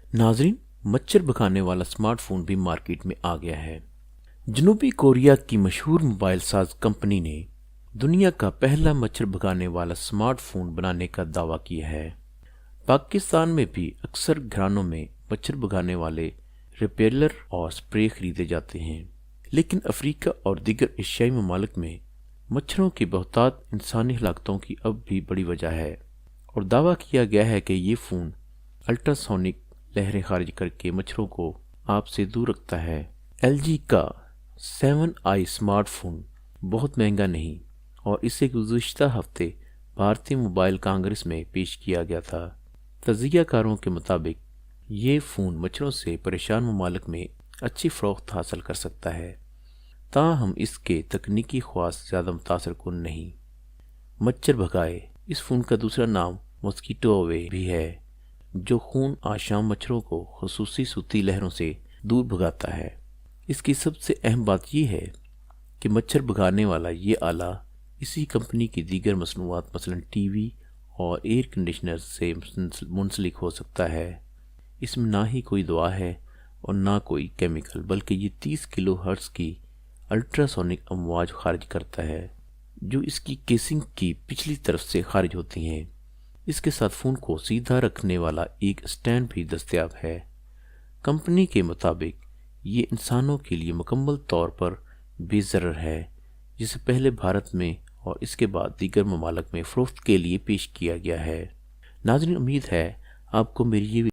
ناظرین، مچھر بھگانے والا سمارٹ فون بھی مارکیٹ میں آ گیا ہے۔ جنوبی کوریا کی مشہور موبائل ساز کمپنی نے دنیا کا پہلا مچھر بھگانے والا سمارٹ فون بنانے کا دعویٰ کیا ہے۔ پاکستان میں بھی اکثر گھرانوں میں مچھر بھگانے والے ریپیلر اور سپرے خریدے جاتے ہیں، لیکن افریقہ اور دیگر ایشیائی ممالک میں مچھروں کی بہتات انسانی ہلاکتوں کی اب بھی بڑی وجہ ہے، اور دعویٰ کیا گیا ہے کہ یہ فون الٹراسونک لہریں خارج کر کے مچھروں کو آپ سے دور رکھتا ہے۔ ایل جی کا 7i سمارٹ فون بہت مہنگا نہیں، اور اسے گزشتہ ہفتے بھارتی موبائل کانگریس میں پیش کیا گیا تھا۔ تجزیہ کاروں کے مطابق یہ فون مچھروں سے پریشان ممالک میں اچھی فروخت حاصل کر سکتا ہے، تاہم اس کے تکنیکی خواص زیادہ متاثر کن نہیں۔ مچھر بھگائے، اس فون کا دوسرا نام مسکیٹو اوے بھی ہے، جو خون آشام مچھروں کو خصوصی صوتی لہروں سے دور بھگاتا ہے۔ اس کی سب سے اہم بات یہ ہے کہ مچھر بھگانے والا یہ آلہ اسی کمپنی کی دیگر مصنوعات مثلا ٹی وی اور ایئر کنڈیشنر سے منسلک ہو سکتا ہے۔ اس میں نہ ہی کوئی دوا ہے اور نہ کوئی کیمیکل، بلکہ یہ 30 کلو ہرٹز کی الٹراسونک امواج خارج کرتا ہے، جو اس کی کیسنگ کی پچھلی طرف سے خارج ہوتی ہیں۔ اس کے ساتھ فون کو سیدھا رکھنے والا ایک اسٹینڈ بھی دستیاب ہے۔ کمپنی کے مطابق یہ انسانوں کے لیے مکمل طور پر بے ضرر ہے، جسے پہلے بھارت میں اور اس کے بعد دیگر ممالک میں فروخت کے لیے پیش کیا گیا ہے۔ ناظرین، امید ہے آپ کو میری یہ